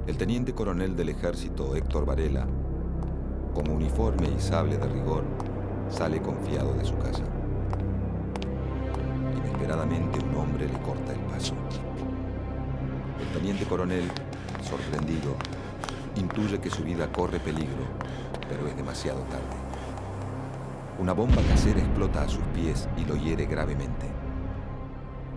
El teniente coronel del ejército, Héctor Varela, con uniforme y sable de rigor, sale confiado de su casa. Inesperadamente un hombre le corta el paso. El teniente coronel, sorprendido, intuye que su vida corre peligro, pero es demasiado tarde. Una bomba casera explota a sus pies y lo hiere gravemente.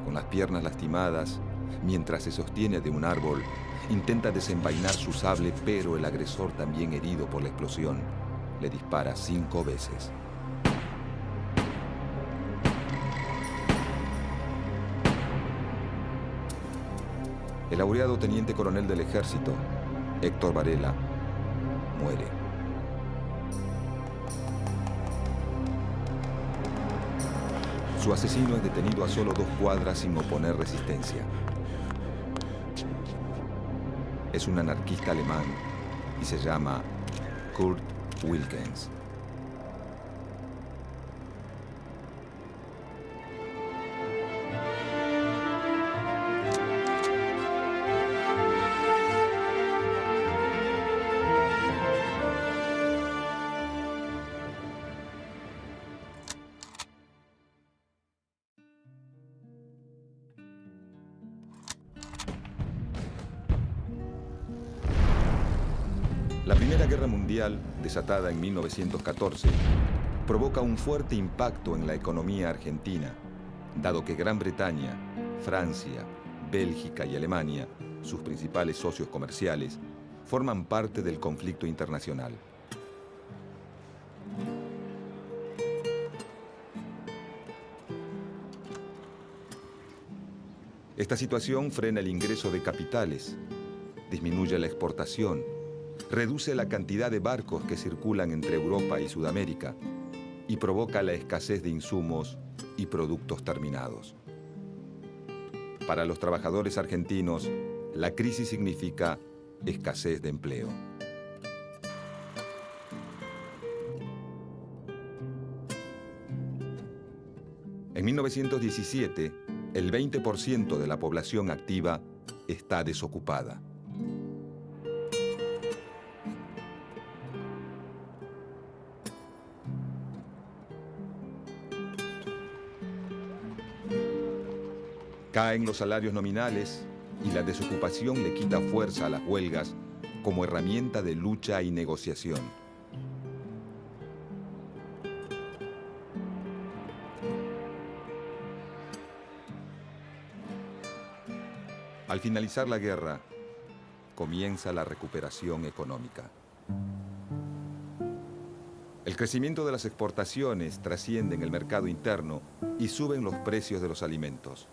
Con las piernas lastimadas, mientras se sostiene de un árbol, intenta desenvainar su sable, pero el agresor, también herido por la explosión, le dispara 5 veces. El laureado teniente coronel del ejército, Héctor Varela, muere. Su asesino es detenido a solo 2 cuadras sin oponer resistencia. Es un anarquista alemán y se llama Kurt Wilkens. La Primera Guerra Mundial, desatada en 1914, provoca un fuerte impacto en la economía argentina, dado que Gran Bretaña, Francia, Bélgica y Alemania, sus principales socios comerciales, forman parte del conflicto internacional. Esta situación frena el ingreso de capitales, disminuye la exportación, reduce la cantidad de barcos que circulan entre Europa y Sudamérica y provoca la escasez de insumos y productos terminados. Para los trabajadores argentinos, la crisis significa escasez de empleo. En 1917, el 20% de la población activa está desocupada. Caen los salarios nominales y la desocupación le quita fuerza a las huelgas como herramienta de lucha y negociación. Al finalizar la guerra, comienza la recuperación económica. El crecimiento de las exportaciones trasciende en el mercado interno y suben los precios de los alimentos.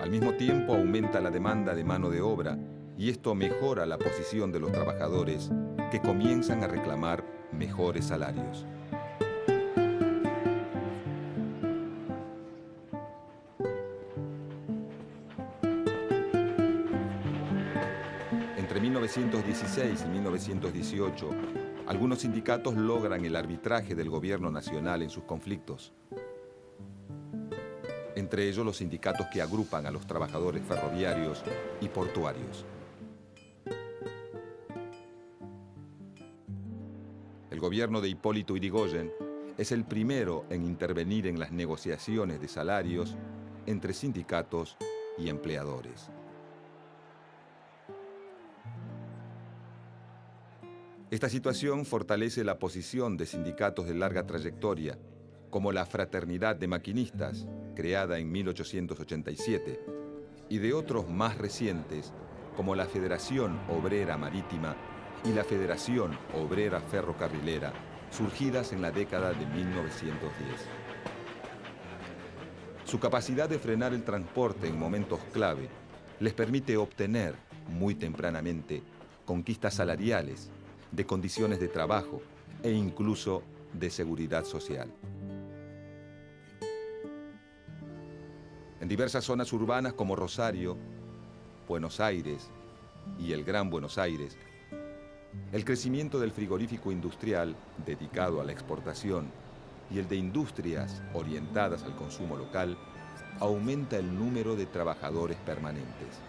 Al mismo tiempo aumenta la demanda de mano de obra y esto mejora la posición de los trabajadores que comienzan a reclamar mejores salarios. Entre 1916 y 1918, algunos sindicatos logran el arbitraje del gobierno nacional en sus conflictos. Entre ellos los sindicatos que agrupan a los trabajadores ferroviarios y portuarios. El gobierno de Hipólito Yrigoyen es el primero en intervenir en las negociaciones de salarios entre sindicatos y empleadores. Esta situación fortalece la posición de sindicatos de larga trayectoria, como la Fraternidad de Maquinistas, creada en 1887, y de otros más recientes, como la Federación Obrera Marítima y la Federación Obrera Ferrocarrilera, surgidas en la década de 1910. Su capacidad de frenar el transporte en momentos clave les permite obtener, muy tempranamente, conquistas salariales, de condiciones de trabajo e incluso de seguridad social. En diversas zonas urbanas como Rosario, Buenos Aires y el Gran Buenos Aires, el crecimiento del frigorífico industrial dedicado a la exportación y el de industrias orientadas al consumo local aumenta el número de trabajadores permanentes.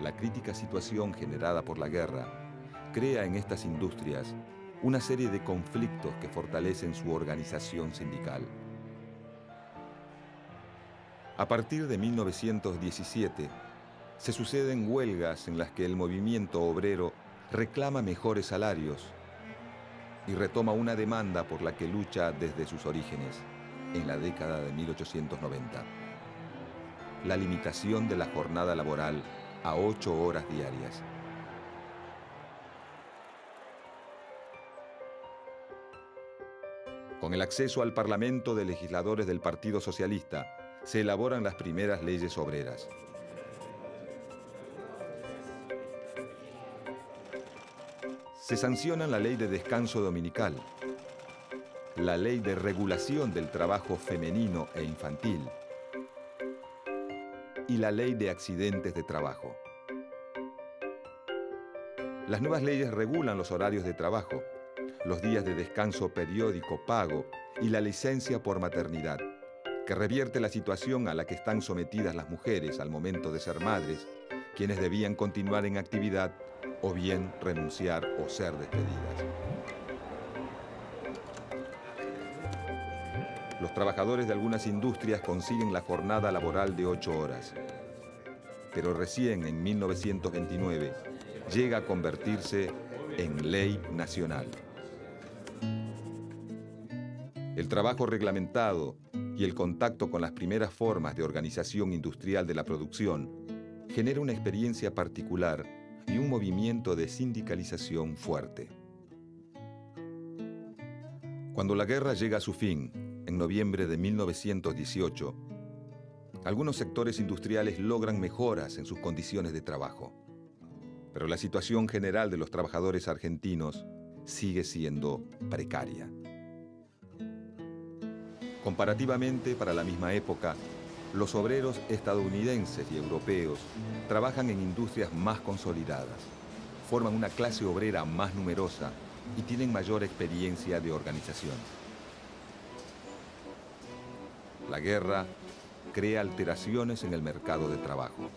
La crítica situación generada por la guerra crea en estas industrias una serie de conflictos que fortalecen su organización sindical. A partir de 1917, se suceden huelgas en las que el movimiento obrero reclama mejores salarios y retoma una demanda por la que lucha desde sus orígenes, en la década de 1890. La limitación de la jornada laboral a 8 horas diarias. Con el acceso al Parlamento de legisladores del Partido Socialista, se elaboran las primeras leyes obreras. Se sancionan la Ley de Descanso Dominical, la Ley de Regulación del Trabajo Femenino e Infantil y la Ley de Accidentes de Trabajo. Las nuevas leyes regulan los horarios de trabajo, los días de descanso periódico pago y la licencia por maternidad, que revierte la situación a la que están sometidas las mujeres al momento de ser madres, quienes debían continuar en actividad o bien renunciar o ser despedidas. Los trabajadores de algunas industrias consiguen la jornada laboral de 8 horas, pero recién en 1929 llega a convertirse en ley nacional. El trabajo reglamentado y el contacto con las primeras formas de organización industrial de la producción genera una experiencia particular y un movimiento de sindicalización fuerte. Cuando la guerra llega a su fin, en noviembre de 1918, algunos sectores industriales logran mejoras en sus condiciones de trabajo, pero la situación general de los trabajadores argentinos sigue siendo precaria. Comparativamente, para la misma época, los obreros estadounidenses y europeos trabajan en industrias más consolidadas, forman una clase obrera más numerosa y tienen mayor experiencia de organización. La guerra crea alteraciones en el mercado de trabajo.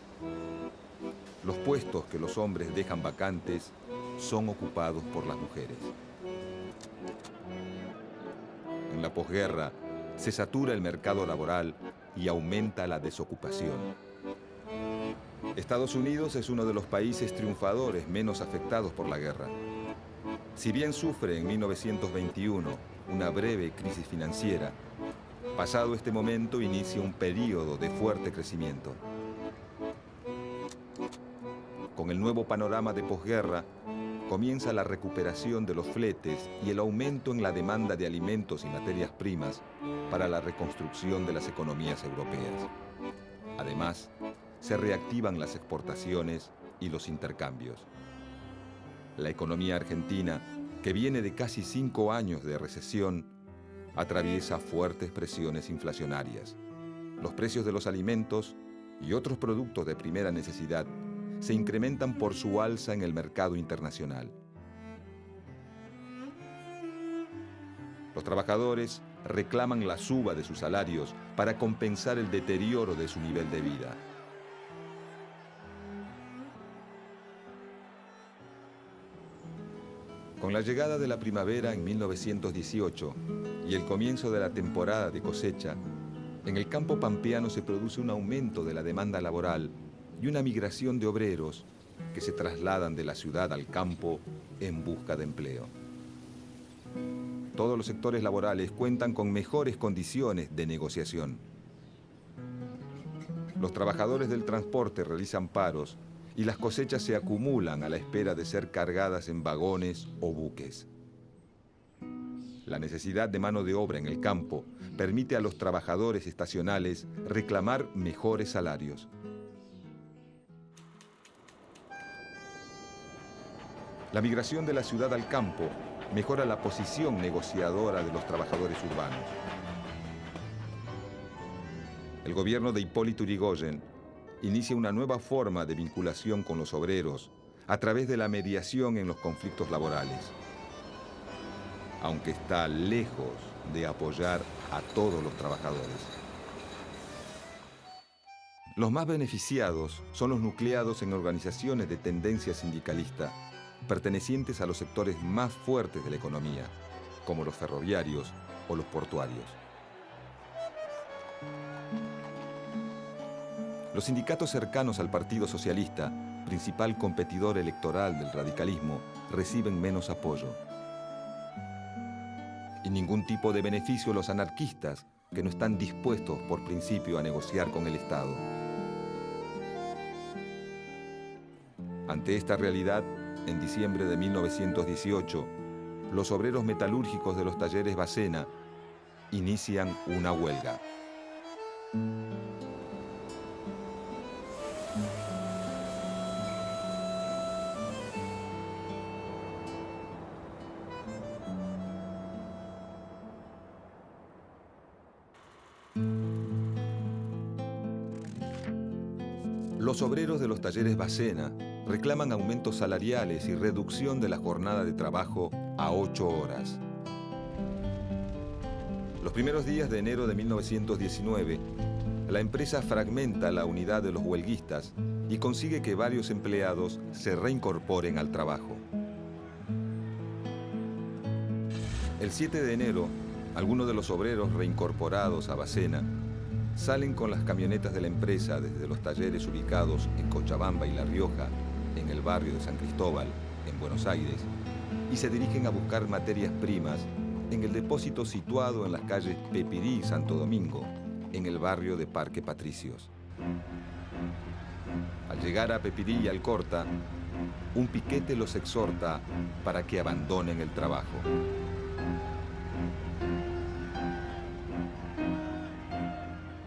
Los puestos que los hombres dejan vacantes son ocupados por las mujeres. En la posguerra se satura el mercado laboral y aumenta la desocupación. Estados Unidos es uno de los países triunfadores menos afectados por la guerra. Si bien sufre en 1921 una breve crisis financiera, pasado este momento inicia un período de fuerte crecimiento. Con el nuevo panorama de posguerra, comienza la recuperación de los fletes y el aumento en la demanda de alimentos y materias primas para la reconstrucción de las economías europeas. Además, se reactivan las exportaciones y los intercambios. La economía argentina, que viene de casi 5 años de recesión, atraviesa fuertes presiones inflacionarias. Los precios de los alimentos y otros productos de primera necesidad se incrementan por su alza en el mercado internacional. Los trabajadores reclaman la suba de sus salarios para compensar el deterioro de su nivel de vida. Con la llegada de la primavera en 1918 y el comienzo de la temporada de cosecha, en el campo pampeano se produce un aumento de la demanda laboral y una migración de obreros que se trasladan de la ciudad al campo en busca de empleo. Todos los sectores laborales cuentan con mejores condiciones de negociación. Los trabajadores del transporte realizan paros y las cosechas se acumulan a la espera de ser cargadas en vagones o buques. La necesidad de mano de obra en el campo permite a los trabajadores estacionales reclamar mejores salarios. La migración de la ciudad al campo mejora la posición negociadora de los trabajadores urbanos. El gobierno de Hipólito Yrigoyen inicia una nueva forma de vinculación con los obreros a través de la mediación en los conflictos laborales, aunque está lejos de apoyar a todos los trabajadores. Los más beneficiados son los nucleados en organizaciones de tendencia sindicalista, pertenecientes a los sectores más fuertes de la economía, como los ferroviarios o los portuarios. Los sindicatos cercanos al Partido Socialista, principal competidor electoral del radicalismo, reciben menos apoyo. Y ningún tipo de beneficio los anarquistas, que no están dispuestos por principio a negociar con el Estado. Ante esta realidad, en diciembre de 1918, los obreros metalúrgicos de los talleres Bacena inician una huelga. Los obreros de los talleres Bacena reclaman aumentos salariales y reducción de la jornada de trabajo a 8 horas. Los primeros días de enero de 1919, la empresa fragmenta la unidad de los huelguistas y consigue que varios empleados se reincorporen al trabajo. El 7 de enero, algunos de los obreros reincorporados a Bacena salen con las camionetas de la empresa desde los talleres ubicados en Cochabamba y La Rioja, en el barrio de San Cristóbal, en Buenos Aires, y se dirigen a buscar materias primas en el depósito situado en las calles Pepirí y Santo Domingo, en el barrio de Parque Patricios. Al llegar a Pepirí y Alcorta, un piquete los exhorta para que abandonen el trabajo.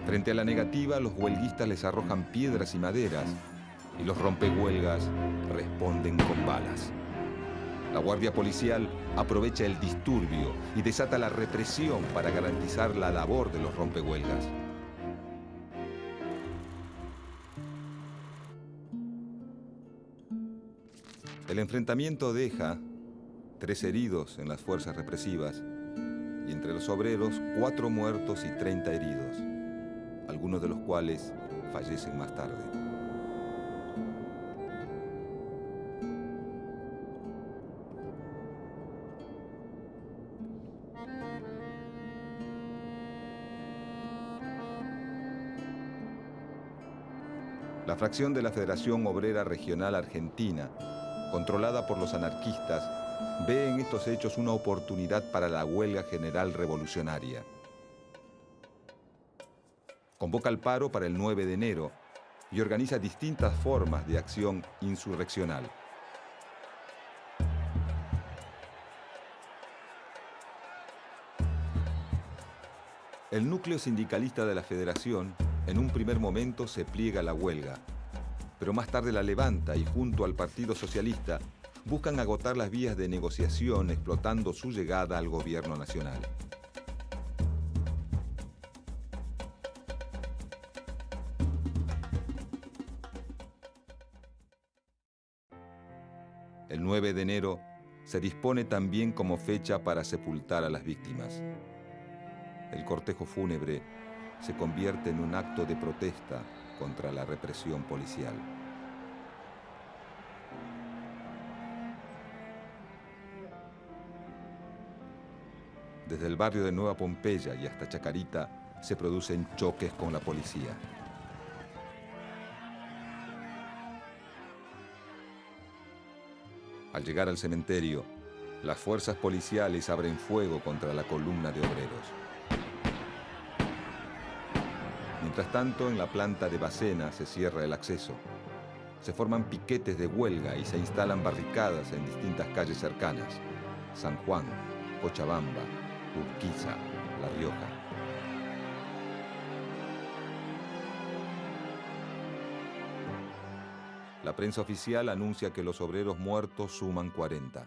Frente a la negativa, los huelguistas les arrojan piedras y maderas y los rompehuelgas responden con balas. La guardia policial aprovecha el disturbio y desata la represión para garantizar la labor de los rompehuelgas. El enfrentamiento deja 3 heridos en las fuerzas represivas y entre los obreros 4 muertos y 30 heridos, algunos de los cuales fallecen más tarde. La fracción de la Federación Obrera Regional Argentina, controlada por los anarquistas, ve en estos hechos una oportunidad para la huelga general revolucionaria. Convoca el paro para el 9 de enero y organiza distintas formas de acción insurreccional. El núcleo sindicalista de la Federación en un primer momento se pliega a la huelga, pero más tarde la levanta y junto al Partido Socialista buscan agotar las vías de negociación explotando su llegada al gobierno nacional. El 9 de enero se dispone también como fecha para sepultar a las víctimas. El cortejo fúnebre se convierte en un acto de protesta contra la represión policial. Desde el barrio de Nueva Pompeya y hasta Chacarita se producen choques con la policía. Al llegar al cementerio, las fuerzas policiales abren fuego contra la columna de obreros. Mientras tanto, en la planta de Bacena se cierra el acceso. Se forman piquetes de huelga y se instalan barricadas en distintas calles cercanas: San Juan, Cochabamba, Urquiza, La Rioja. La prensa oficial anuncia que los obreros muertos suman 40.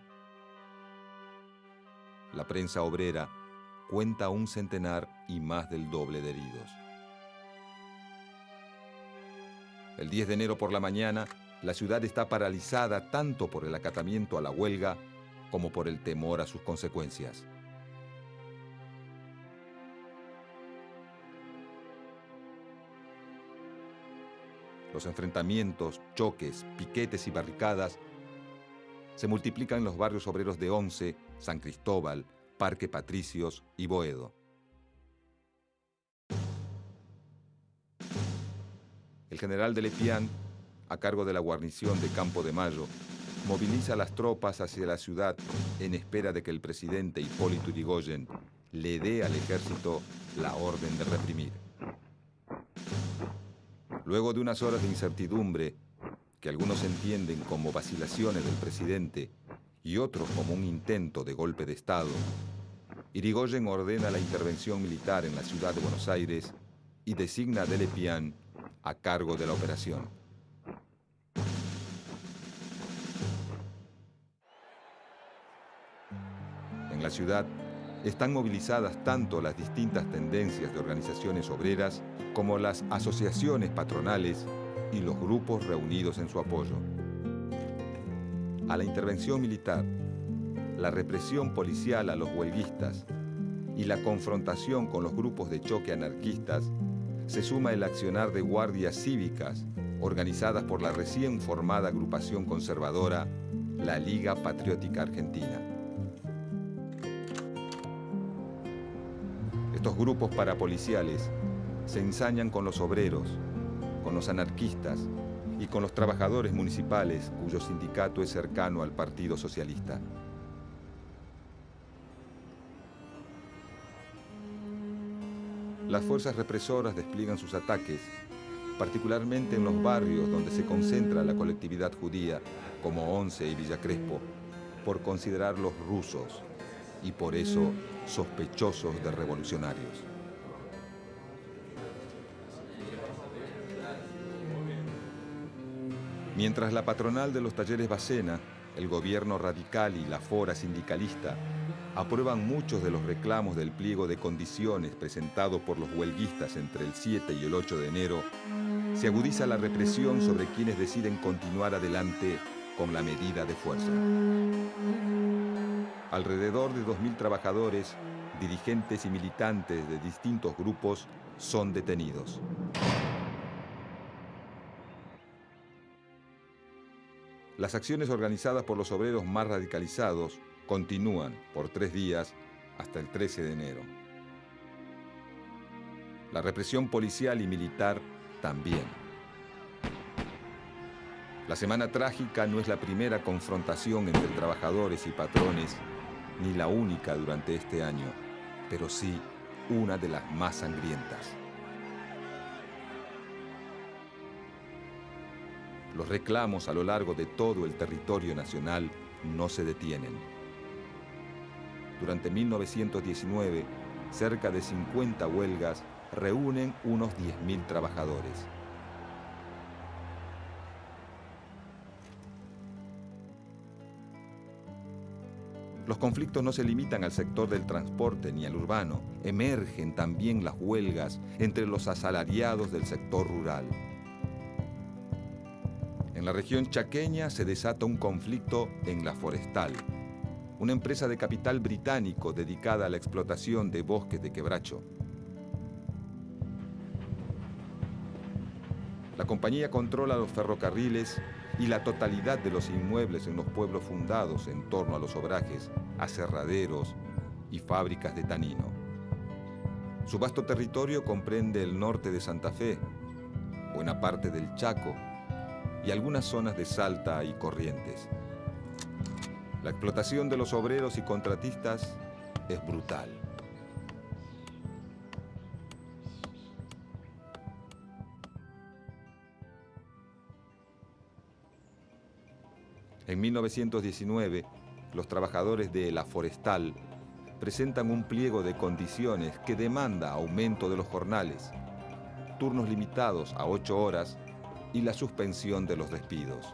La prensa obrera cuenta un centenar y más del doble de heridos. El 10 de enero por la mañana, la ciudad está paralizada tanto por el acatamiento a la huelga como por el temor a sus consecuencias. Los enfrentamientos, choques, piquetes y barricadas se multiplican en los barrios obreros de Once, San Cristóbal, Parque Patricios y Boedo. El general de Lepián, a cargo de la guarnición de Campo de Mayo, moviliza las tropas hacia la ciudad en espera de que el presidente Hipólito Yrigoyen le dé al ejército la orden de reprimir. Luego de unas horas de incertidumbre, que algunos entienden como vacilaciones del presidente y otros como un intento de golpe de Estado, Yrigoyen ordena la intervención militar en la ciudad de Buenos Aires y designa a de Lepián a cargo de la operación. En la ciudad están movilizadas tanto las distintas tendencias de organizaciones obreras como las asociaciones patronales y los grupos reunidos en su apoyo. A la intervención militar, la represión policial a los huelguistas y la confrontación con los grupos de choque anarquistas se suma el accionar de guardias cívicas organizadas por la recién formada agrupación conservadora, la Liga Patriótica Argentina. Estos grupos parapoliciales se ensañan con los obreros, con los anarquistas y con los trabajadores municipales cuyo sindicato es cercano al Partido Socialista. Las fuerzas represoras despliegan sus ataques, particularmente en los barrios donde se concentra la colectividad judía, como Once y Villa Crespo, por considerarlos rusos y por eso sospechosos de revolucionarios. Mientras la patronal de los talleres Bacena, el gobierno radical y la fora sindicalista aprueban muchos de los reclamos del pliego de condiciones presentado por los huelguistas entre el 7 y el 8 de enero, se agudiza la represión sobre quienes deciden continuar adelante con la medida de fuerza. Alrededor de 2.000 trabajadores, dirigentes y militantes de distintos grupos son detenidos. Las acciones organizadas por los obreros más radicalizados continúan por 3 días hasta el 13 de enero. La represión policial y militar también. La Semana Trágica no es la primera confrontación entre trabajadores y patrones, ni la única durante este año, pero sí una de las más sangrientas. Los reclamos a lo largo de todo el territorio nacional no se detienen. Durante 1919, cerca de 50 huelgas reúnen unos 10.000 trabajadores. Los conflictos no se limitan al sector del transporte ni al urbano. Emergen también las huelgas entre los asalariados del sector rural. En la región chaqueña se desata un conflicto en La Forestal, una empresa de capital británico dedicada a la explotación de bosques de quebracho. La compañía controla los ferrocarriles y la totalidad de los inmuebles en los pueblos fundados en torno a los obrajes, aserraderos y fábricas de tanino. Su vasto territorio comprende el norte de Santa Fe, buena parte del Chaco y algunas zonas de Salta y Corrientes. La explotación de los obreros y contratistas es brutal. En 1919, los trabajadores de La Forestal presentan un pliego de condiciones que demanda aumento de los jornales, turnos limitados a 8 horas y la suspensión de los despidos.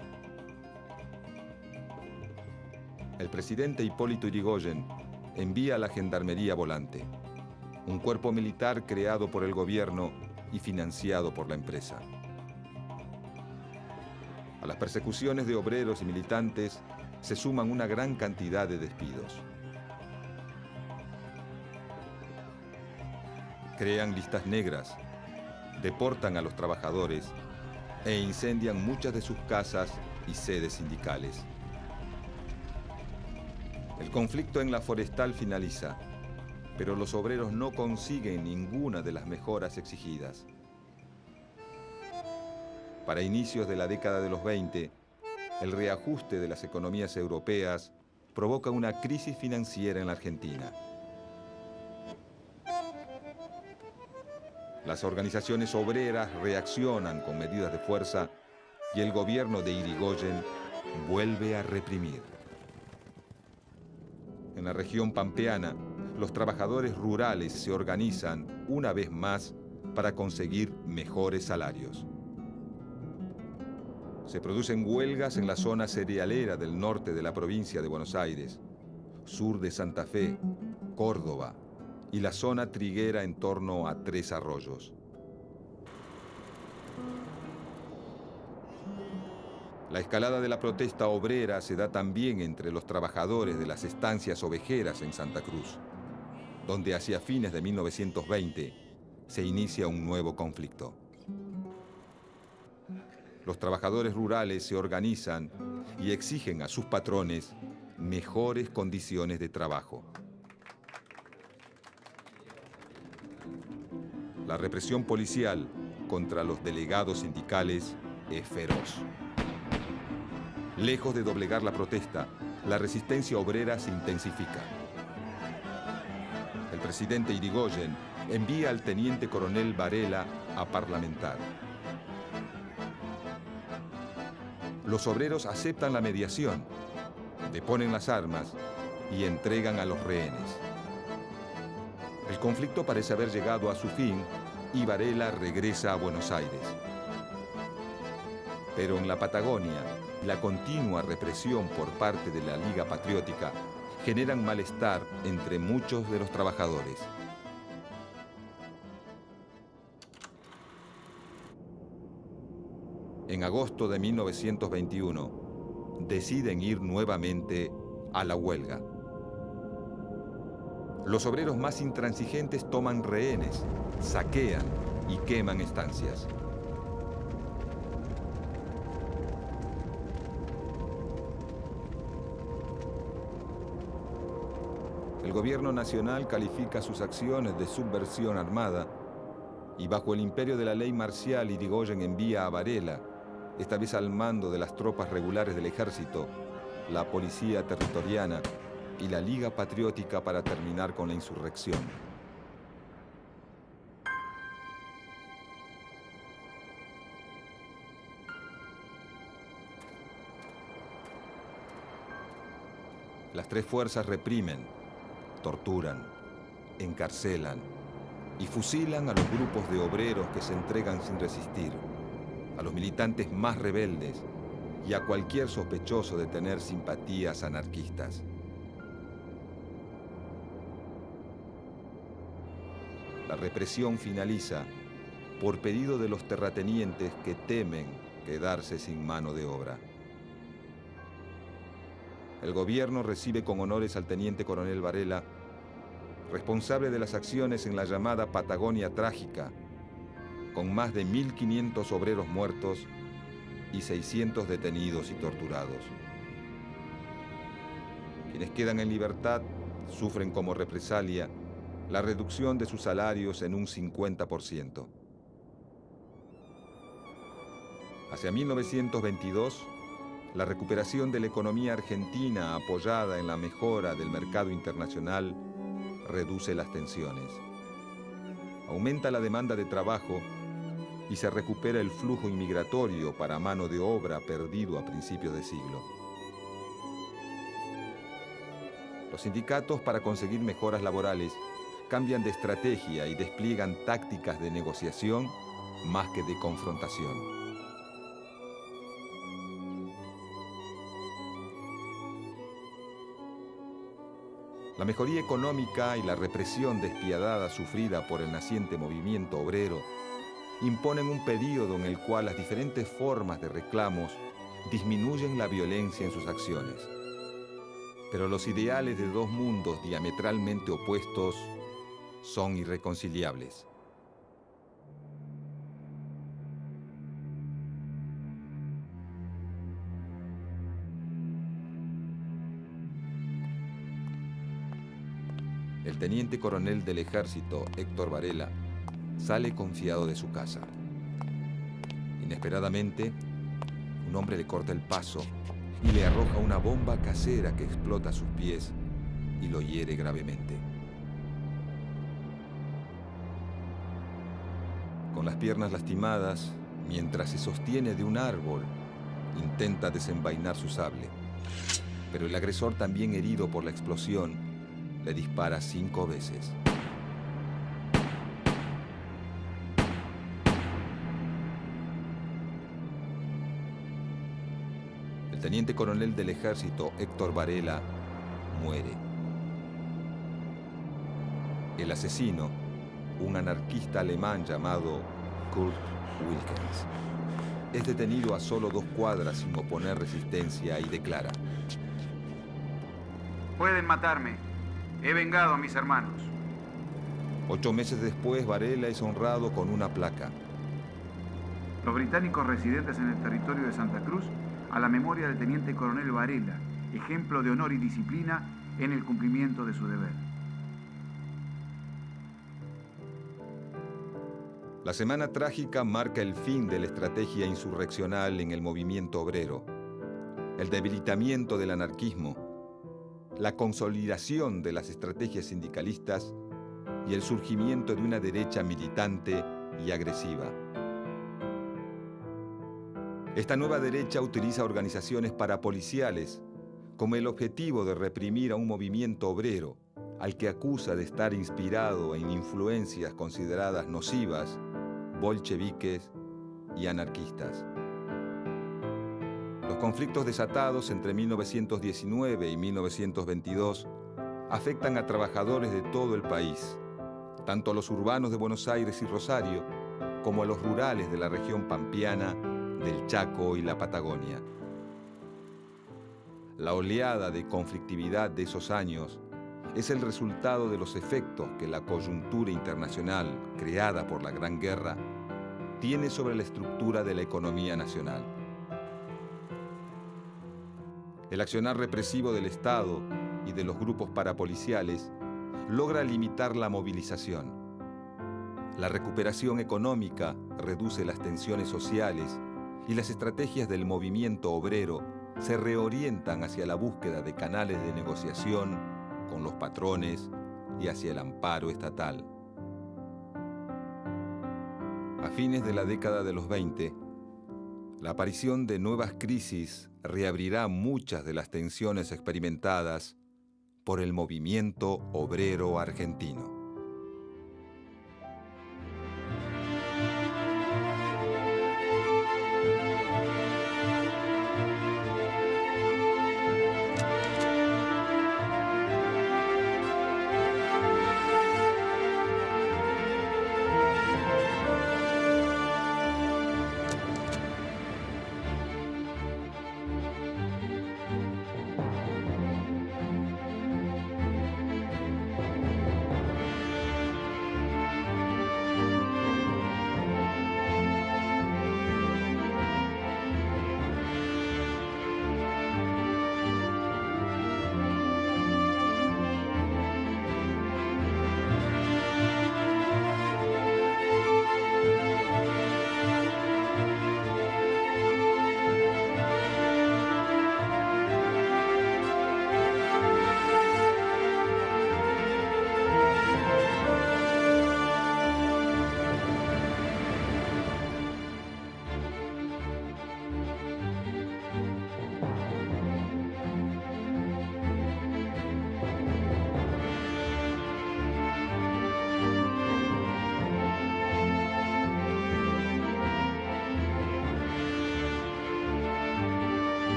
El presidente Hipólito Yrigoyen envía a la Gendarmería Volante, un cuerpo militar creado por el gobierno y financiado por la empresa. A las persecuciones de obreros y militantes se suman una gran cantidad de despidos. Crean listas negras, deportan a los trabajadores e incendian muchas de sus casas y sedes sindicales. El conflicto en la forestal finaliza, pero los obreros no consiguen ninguna de las mejoras exigidas. Para inicios de la década de los 20, el reajuste de las economías europeas provoca una crisis financiera en la Argentina. Las organizaciones obreras reaccionan con medidas de fuerza y el gobierno de Irigoyen vuelve a reprimir. En la región pampeana, los trabajadores rurales se organizan una vez más para conseguir mejores salarios. Se producen huelgas en la zona cerealera del norte de la provincia de Buenos Aires, sur de Santa Fe, Córdoba y la zona triguera en torno a Tres Arroyos. La escalada de la protesta obrera se da también entre los trabajadores de las estancias ovejeras en Santa Cruz, donde hacia fines de 1920 se inicia un nuevo conflicto. Los trabajadores rurales se organizan y exigen a sus patrones mejores condiciones de trabajo. La represión policial contra los delegados sindicales es feroz. Lejos de doblegar la protesta, la resistencia obrera se intensifica. El presidente Irigoyen envía al teniente coronel Varela a parlamentar. Los obreros aceptan la mediación, deponen las armas y entregan a los rehenes. El conflicto parece haber llegado a su fin y Varela regresa a Buenos Aires. Pero en la Patagonia, la continua represión por parte de la Liga Patriótica generan malestar entre muchos de los trabajadores. En agosto de 1921, deciden ir nuevamente a la huelga. Los obreros más intransigentes toman rehenes, saquean y queman estancias. El gobierno nacional califica sus acciones de subversión armada y bajo el imperio de la ley marcial Irigoyen envía a Varela, esta vez al mando de las tropas regulares del ejército, la policía territoriana y la Liga Patriótica para terminar con la insurrección. Las tres fuerzas reprimen, torturan, encarcelan y fusilan a los grupos de obreros que se entregan sin resistir, a los militantes más rebeldes y a cualquier sospechoso de tener simpatías anarquistas. La represión finaliza por pedido de los terratenientes que temen quedarse sin mano de obra. El gobierno recibe con honores al teniente coronel Varela, responsable de las acciones en la llamada Patagonia Trágica, con más de 1.500 obreros muertos y 600 detenidos y torturados. Quienes quedan en libertad sufren como represalia la reducción de sus salarios en un 50%. Hacia 1922, la recuperación de la economía argentina apoyada en la mejora del mercado internacional reduce las tensiones. Aumenta la demanda de trabajo y se recupera el flujo inmigratorio para mano de obra perdido a principios de siglo. Los sindicatos, para conseguir mejoras laborales, cambian de estrategia y despliegan tácticas de negociación más que de confrontación. La mejoría económica y la represión despiadada sufrida por el naciente movimiento obrero imponen un período en el cual las diferentes formas de reclamos disminuyen la violencia en sus acciones. Pero los ideales de dos mundos diametralmente opuestos son irreconciliables. El teniente coronel del ejército, Héctor Varela, sale confiado de su casa. Inesperadamente, un hombre le corta el paso y le arroja una bomba casera que explota a sus pies y lo hiere gravemente. Con las piernas lastimadas, mientras se sostiene de un árbol, intenta desenvainar su sable. Pero el agresor, también herido por la explosión, le dispara 5 veces. El teniente coronel del ejército, Héctor Varela, muere. El asesino, un anarquista alemán llamado Kurt Wilkens, es detenido a solo 2 cuadras sin oponer resistencia y declara: pueden matarme. He vengado a mis hermanos. 8 meses después, Varela es honrado con una placa. Los británicos residentes en el territorio de Santa Cruz, a la memoria del teniente coronel Varela, ejemplo de honor y disciplina en el cumplimiento de su deber. La semana trágica marca el fin de la estrategia insurreccional en el movimiento obrero, el debilitamiento del anarquismo, la consolidación de las estrategias sindicalistas y el surgimiento de una derecha militante y agresiva. Esta nueva derecha utiliza organizaciones parapoliciales como el objetivo de reprimir a un movimiento obrero al que acusa de estar inspirado en influencias consideradas nocivas, bolcheviques y anarquistas. Los conflictos desatados entre 1919 y 1922 afectan a trabajadores de todo el país, tanto a los urbanos de Buenos Aires y Rosario, como a los rurales de la región pampeana, del Chaco y la Patagonia. La oleada de conflictividad de esos años es el resultado de los efectos que la coyuntura internacional creada por la Gran Guerra tiene sobre la estructura de la economía nacional. El accionar represivo del Estado y de los grupos parapoliciales logra limitar la movilización. La recuperación económica reduce las tensiones sociales y las estrategias del movimiento obrero se reorientan hacia la búsqueda de canales de negociación con los patrones y hacia el amparo estatal. A fines de la década de los 20, la aparición de nuevas crisis reabrirá muchas de las tensiones experimentadas por el movimiento obrero argentino.